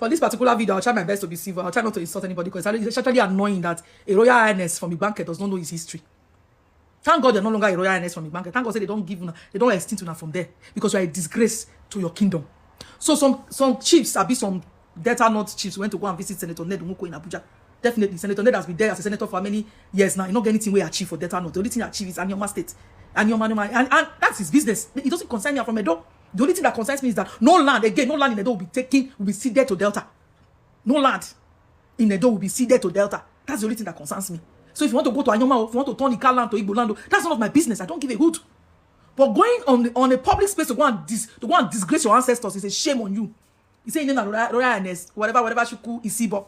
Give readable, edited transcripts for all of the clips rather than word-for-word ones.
for this particular video, I'll try my best to be civil. I'll try not to insult anybody because it's actually annoying that a royal highness from Igbanke does not know his history. Thank God they're no longer a royal highness from Igbanke. Thank God they don't extinct una from there because you are a disgrace to your kingdom. So some chiefs, some Delta North chiefs went to go and visit Senator Ned Nwoko in Abuja. Definitely, Senator Ned has been there as a senator for many years now. You don't get anything we achieve for Delta North. The only thing I achieve is Anioma State. And that's his business. It doesn't concern me from Edo. The only thing that concerns me is that no land in Edo will be ceded to Delta. No land in Edo will be ceded to Delta. That's the only thing that concerns me. So if you want to go to Anioma, if you want to turn Ika land to Igbo land, that's none of my business. I don't give a hoot. But going on a public space to go and disgrace your ancestors is a shame on you. You say your name is Royal Highness, whatever, Shuku, Isibo.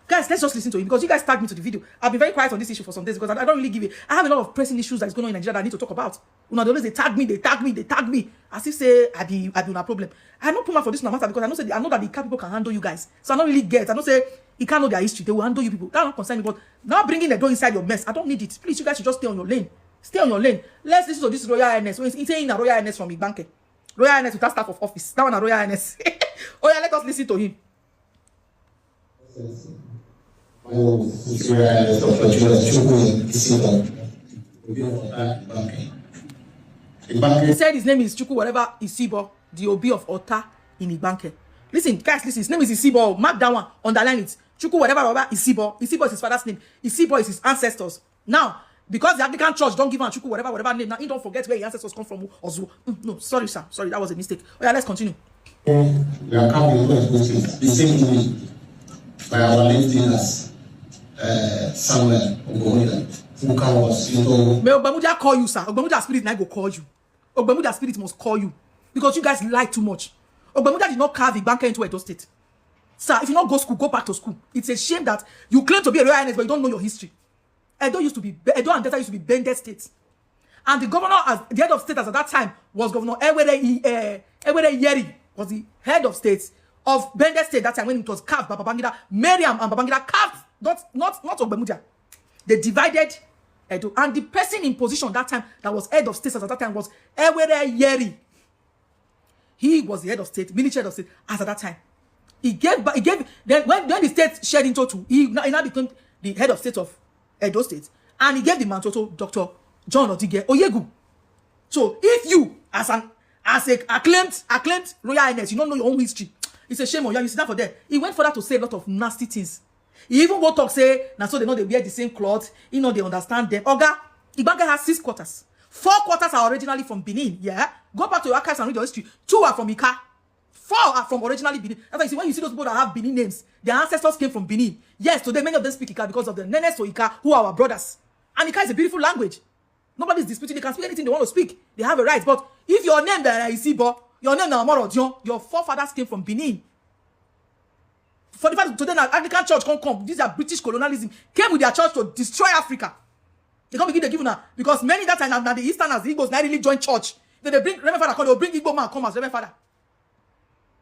Guys, let's just listen to it because you guys tagged me to the video. I've been very quiet on this issue for some days because I don't really give it. I have a lot of pressing issues that's going on in Nigeria that I need to talk about. They always they tag me. As if say I be no problem. I don't put my for this no matter because I know that the car people can handle you guys. So I don't really get. I don't say you can't know their history. They will handle you people. That don't concern me. But now bringing the door inside your mess, I don't need it. Please, you guys should just stay on your lane. Stay on your lane. Let's listen to this Royal Highness. It's saying a Royal Highness from Igbanke. Royal Highness without staff of office. That one a Royal Highness. Oh yeah, let us listen to him. He said his name is Chukwu whatever Isibo, the Obi of Ota in Igbanke. Listen, guys, listen. His name is Isibo. Mark that one. Underline it. Chukwu whatever Isibo. Isibo is his father's name. Isibo is his ancestors. Now, because the Anglican Church don't give him Chukwu whatever name, now he don't forget where his ancestors come from. No, sorry, sir. Sorry, that was a mistake. Oh yeah, let's continue. We are coming the same way by our late dinners, Samuel Ogomuda, who was May Ogbemudia call you, sir. Ogbemudia spirit now go call you. Ogbemudia spirit must call you because you guys lie too much. Ogbemudia did not carve Igbanke into Edo State. Sir, if you not go school, go back to school. It's a shame that you claim to be a royal highness, but you don't know your history. Edo and Delta used to be Bendel State. And the governor, as the head of state as at that time, was Governor Ewere Yeri, was the head of state of Bendel State that time when it was carved by Babangida. Miriam and Babangida carved, not Ogbemudia. They divided Edo. And the person in position that time that was head of state as at that time was Ewere Yeri. He was the head of state, military head of state as at that time. He gave then when the state shared into two, he now became the head of state of Edo State, and he gave the mantle to Dr. John Odige Oyegu. So if you, as a acclaimed royal highness, you don't know your own history, it's a shame on you. You sit down for there. He went further to say a lot of nasty things. He even go talk say, now so they know they wear the same cloth, they understand them. Oga, Igbanke has 6 quarters. 4 quarters are originally from Benin. Yeah, go back to your archives and read your history. 2 are from Ika. 4 are from originally Benin. That's why you see when you see those people that have Benin names, their ancestors came from Benin. Yes, today many of them speak Ika because of the Nenes to Ika, who are our brothers. And Ika is a beautiful language. Nobody's disputing. They can speak anything they want to speak. They have a right. But if your name is Isibo, your name is Amorodion, your forefathers came from Benin. For the fact today, the Anglican Church can't come. These are British colonialism. Came with their church to destroy Africa. They can't begin to give now because many that time now the Easterners, the Igbos, now really join church. Then they bring Reverend Father, they'll bring Igbo man come as Reverend Father.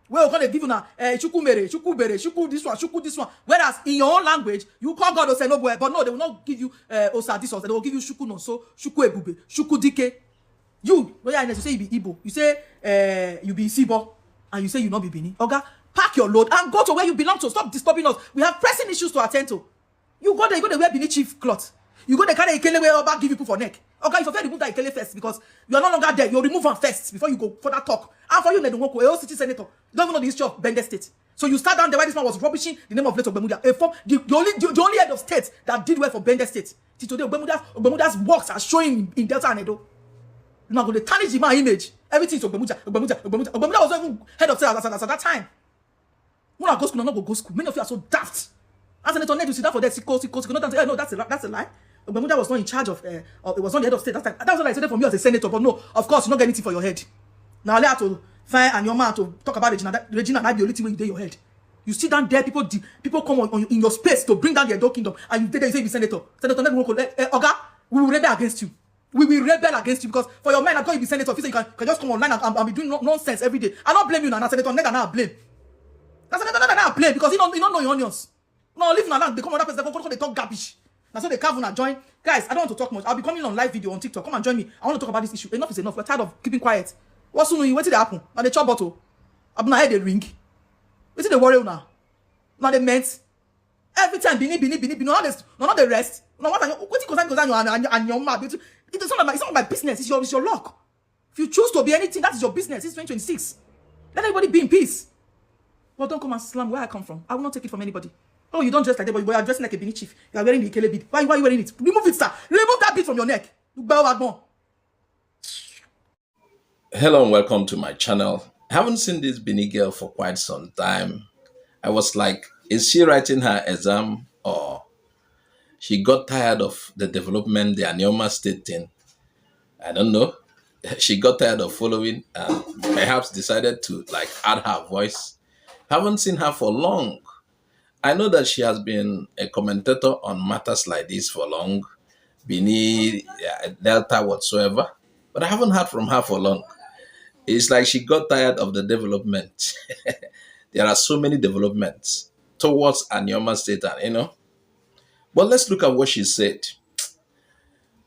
We're going to give you now Shuku Mere, Shuku Bere, Shuku this one. Whereas in your own language, you call God Ose no boy, but no, they will not give you Osa this one. They will give you Shuku no so, Shuku Ebube, Shuku Dike. You, you say you be Igbo, you say you be Isibo, and you say you not be Bini. Okay, pack your load and go to where you belong to. Stop disturbing us. We have pressing issues to attend to. You go there, wear Bini chief cloth. You go there, carry Ikele where Oba give people for neck. Okay, if you remove that Ikele first because you are no longer there, you remove one first before you go further talk. And for you, Nedunwoko, a city senator, you don't even know the history of Bendel State. So you start down there where this man was rubbishing the name of Late Ogbemudia. The only head of state that did well for Bendel State. Till today, Ogbemudia's works are showing in Delta and Edo. Now going to tarnish the man image. Everything is Ogbemudia. Ogbemudia was not even head of state at that time. When I go school, not go school. Many of you are so daft. As Senator Ned, you sit down for that, no, that's a lie. Ogbemudia was not in charge of, it was not the head of state that time. That's what I said from you as a senator, but no, of course, you don't get anything for your head. Now, I have to find Anioma to talk about Regina, not the only thing when you do your head. You sit down there, people come in your space to bring down the Edo kingdom, and you say you senator. Senator Ned Oga, we will rebel against you. We will rebel against you because for your mind, I'm going to be senator. If you can just come online and be doing nonsense every day. I don't blame you now. Senator Ned, I blame. Senator Ned, I blame because he don't know your onions. No, leave now. They come on that place. They talk garbage. Now so they carve and join. Guys, I don't want to talk much. I'll be coming on live video on TikTok. Come and join me. I want to talk about this issue. Enough is enough. We're tired of keeping quiet. What's soon? What did happen? Now the chop bottle. I'm not head the ring. What did they worry now? Now they meant every time Bini, not the rest. No, what you concern and your map. It's not my business. It's your luck. If you choose to be anything, that is your business. It's 2026. Let everybody be in peace. But don't come and slam where I come from. I will not take it from anybody. Oh, you don't dress like that, but you are dressing like a Bini chief. You are wearing the Ikele bead. Why are you wearing it? Remove it, sir. Remove that bead from your neck. Hello and welcome to my channel. I haven't seen this Bini girl for quite some time. I was like, is she writing her exam or she got tired of the development, the Anioma State thing? I don't know. She got tired of following and perhaps decided to like add her voice. Haven't seen her for long. I know that she has been a commentator on matters like this for long, Bini, Delta, whatsoever, but I haven't heard from her for long. It's like she got tired of the development. There are so many developments towards Anioma State, But let's look at what she said.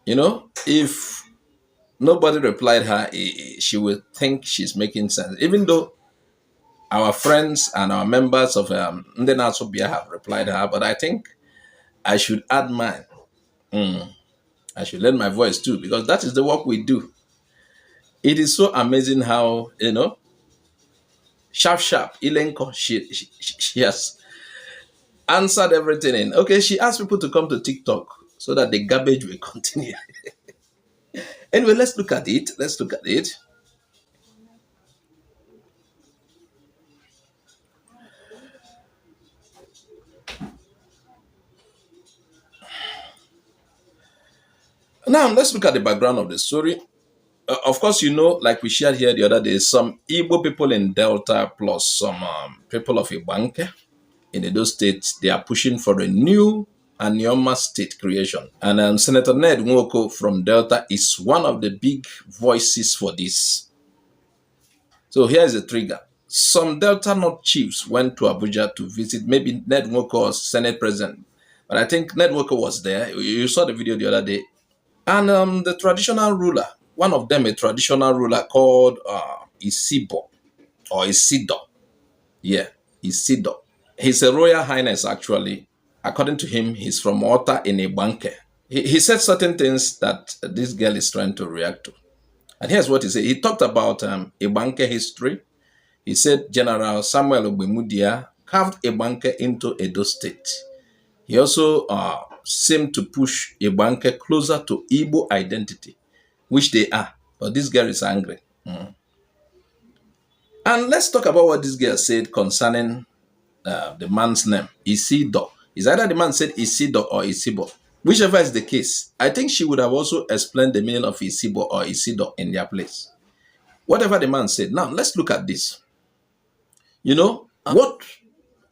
If nobody replied her, she will think she's making sense. Even though our friends and our members of Ndenasobia have replied her, but I think I should add mine. I should lend my voice too, because that is the work we do. It is so amazing how, sharp, Ilenko, she has answered everything. Okay, she asked people to come to TikTok so that the garbage will continue. Anyway, let's look at it. Now, let's look at the background of the story. Of course, like we shared here the other day, some Igbo people in Delta plus some people of Igbanke in Edo State, they are pushing for a new Anioma State creation. And Senator Ned Nwoko from Delta is one of the big voices for this. So here's a trigger. Some Delta North chiefs went to Abuja to visit maybe Ned Nwoko as Senate President. But I think Ned Nwoko was there. You saw the video the other day. And the traditional ruler, one of them, a traditional ruler called Isibo or Isido. Yeah, Isido. He's a royal highness, actually. According to him, he's from Ota in Igbanke. He said certain things that this girl is trying to react to. And here's what he said. He talked about Igbanke history. He said General Samuel Ogbemudia carved Igbanke into Edo State. He also seemed to push Igbanke closer to Igbo identity, which they are. But this girl is angry. And let's talk about what this girl said concerning the man's name, Isido. It's either the man said Isido or Isibo. Whichever is the case, I think she would have also explained the meaning of Isibo or Isido in their place. Whatever the man said. Now, let's look at this. What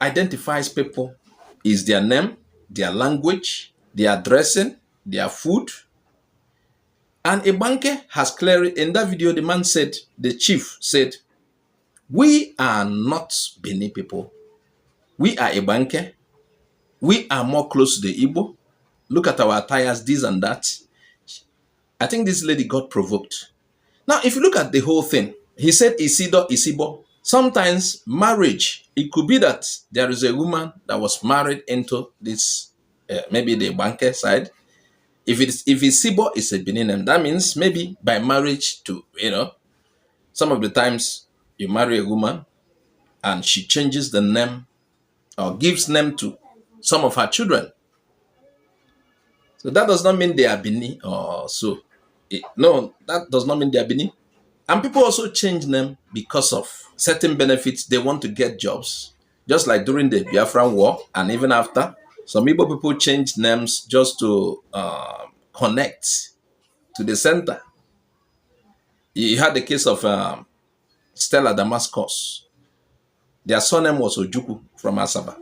identifies people is their name, their language, their dressing, their food. And Igbanke has clearly, in that video, the man said, the chief said, we are not Bini people. We are Igbanke. We are more close to the Igbo. Look at our attires, this and that. I think this lady got provoked. Now, if you look at the whole thing, he said Isido, Isibo. Sometimes marriage, it could be that there is a woman that was married into this, maybe the Igbanke side. If Isibo is a Benin name, that means maybe by marriage to, some of the times you marry a woman and she changes the name or gives name to some of her children. So that does not mean they are Bini or so. No, that does not mean they are Bini. And people also change them because of certain benefits. They want to get jobs. Just like during the Biafran War and even after. Some Igbo people change names just to connect to the center. You had the case of Stella Damascus. Their surname was Ojuku from Asaba.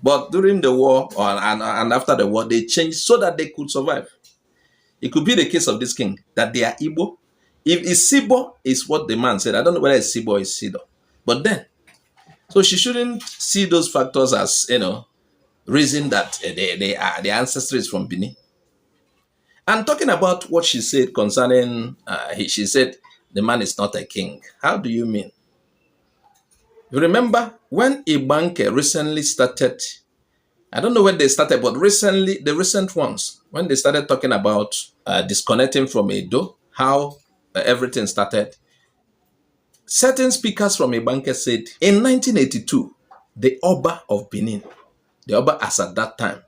But during the war and after the war, they changed so that they could survive. It could be the case of this king, that they are Igbo. If Isibo is what the man said, I don't know whether it's Isibo or Isido. But then, so she shouldn't see those factors as, reason that the ancestry is from Benin. And talking about what she said concerning, she said the man is not a king. How do you mean? You remember when Igbanke recently started, I don't know when they started, but recently, the recent ones, when they started talking about disconnecting from Edo, how everything started, certain speakers from Igbanke said in 1982, the Oba of Benin, the Oba as at that time,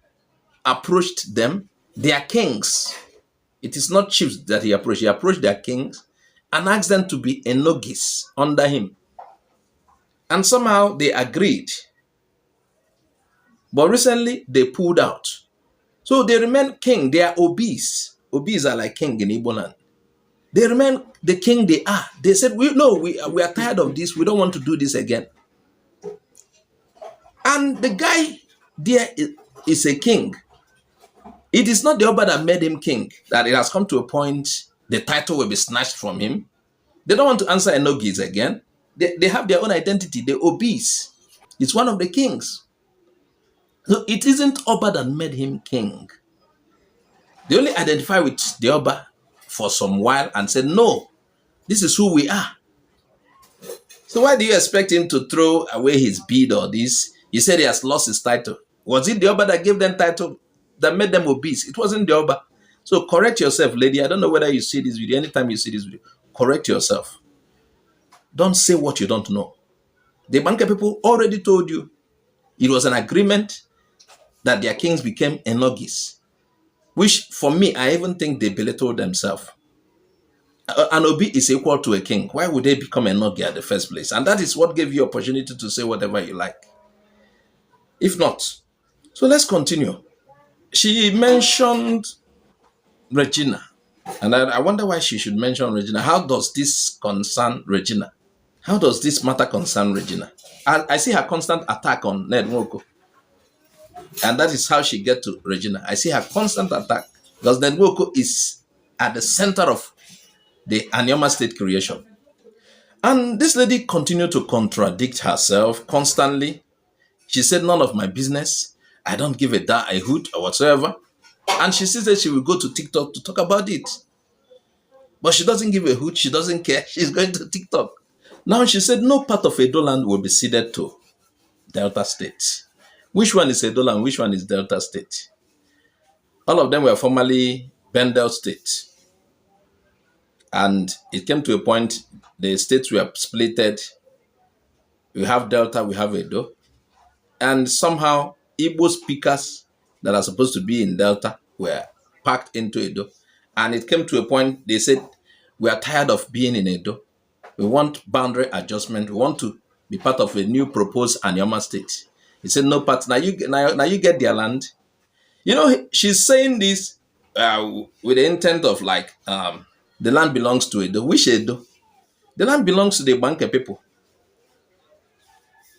approached them, their kings. It is not chiefs that he approached their kings and asked them to be enogis under him. And somehow they agreed. But recently they pulled out. So they remain king. They are obese. Obese are like king in Igbo land. They remain the king they are. They said, we are tired of this. We don't want to do this again. And the guy there is a king. It is not the Oba that made him king, that it has come to a point the title will be snatched from him. They don't want to answer enogis again. They have their own identity. They're obese. It's one of the kings. So it isn't Oba that made him king. They only identify with the Oba for some while and said, no, this is who we are. So why do you expect him to throw away his beard or this? He said he has lost his title. Was it the Oba that gave them title that made them obese? It wasn't the Oba. So correct yourself, lady. I don't know whether you see this video. Anytime you see this video, correct yourself. Don't say what you don't know. The Igbanke people already told you it was an agreement that their kings became enogis, which for me, I even think they belittled themselves. An Obi is equal to a king. Why would they become enogi at the first place? And that is what gave you opportunity to say whatever you like. If not, so let's continue. She mentioned Regina, and I wonder why she should mention Regina. How does this concern Regina? How does this matter concern Regina? I see her constant attack on Ned Nwoko. And that is how she gets to Regina. I see her constant attack because Ned Nwoko is at the center of the Anioma State creation. And this lady continued to contradict herself constantly. She said, none of my business. I don't give a hoot or whatsoever. And she said she will go to TikTok to talk about it. But she doesn't give a hoot. She doesn't care. She's going to TikTok. Now she said no part of Edo land will be ceded to Delta State. Which one is Edo land? Which one is Delta State? All of them were formerly Bendel State. And it came to a point, the states were splitted. We have Delta, we have Edo. And somehow, Igbo speakers that are supposed to be in Delta were packed into Edo. And it came to a point, they said, we are tired of being in Edo. We want boundary adjustment. We want to be part of a new proposed Anioma State. He said, no part. Now you get their land. You know, she's saying this with the intent of like, the land belongs to Edo. Which Edo? The land belongs to the Igbanke people.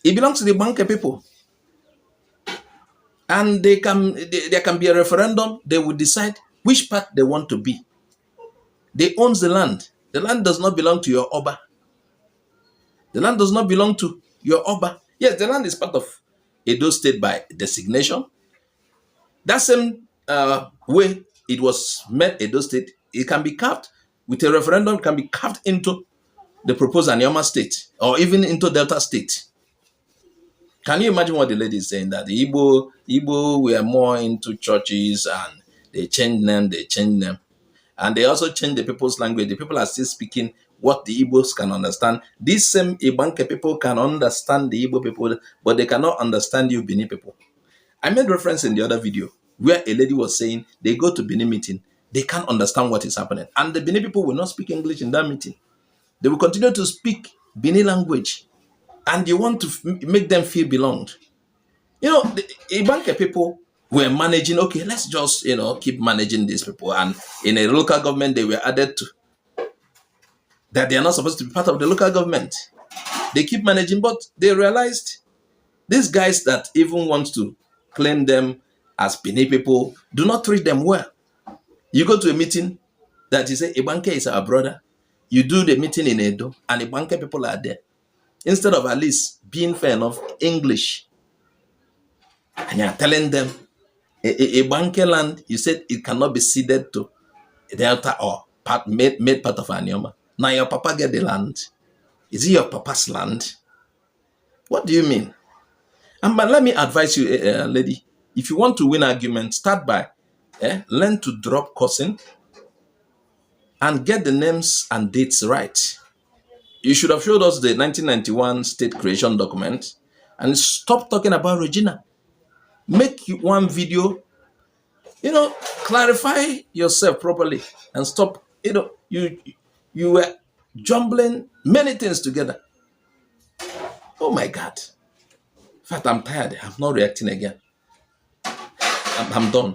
It belongs to the Igbanke people. And there can be a referendum. They will decide which part they want to be. They own the land. The land does not belong to your Oba. The land does not belong to your Oba. Yes, the land is part of Edo State by designation. That same way it was made Edo State, it can be carved with a referendum, can be carved into the proposed Anioma State or even into Delta State. Can you imagine what the lady is saying? That the Igbo were more into churches and they changed them. And they also changed the people's language. The people are still speaking what the Igbos can understand. These same Igbanke people can understand the Igbo people, but they cannot understand you Benin people. I made reference in the other video where a lady was saying they go to Benin meeting, they can't understand what is happening. And the Benin people will not speak English in that meeting. They will continue to speak Benin language. And you want to make them feel belonged. You know, the Igbanke people were managing, okay, let's just, keep managing these people. And in a local government, they were added to that they are not supposed to be part of the local government. They keep managing, but they realized these guys that even want to claim them as Benin people do not treat them well. You go to a meeting that you say, Igbanke is our brother. You do the meeting in Edo, and Igbanke people are there. Instead of at least being fair enough, English. And you're telling them, Igbanke land, you said it cannot be ceded to Delta or made part of Anioma. Now your papa get the land. Is it your papa's land? What do you mean? And but let me advise you, lady, if you want to win argument, start by learn to drop cursing and get the names and dates right. You should have showed us the 1991 state creation document and stop talking about Regina. Make one video, clarify yourself properly and stop, you were jumbling many things together. Oh my God. In fact, I'm tired. I'm not reacting again. I'm done.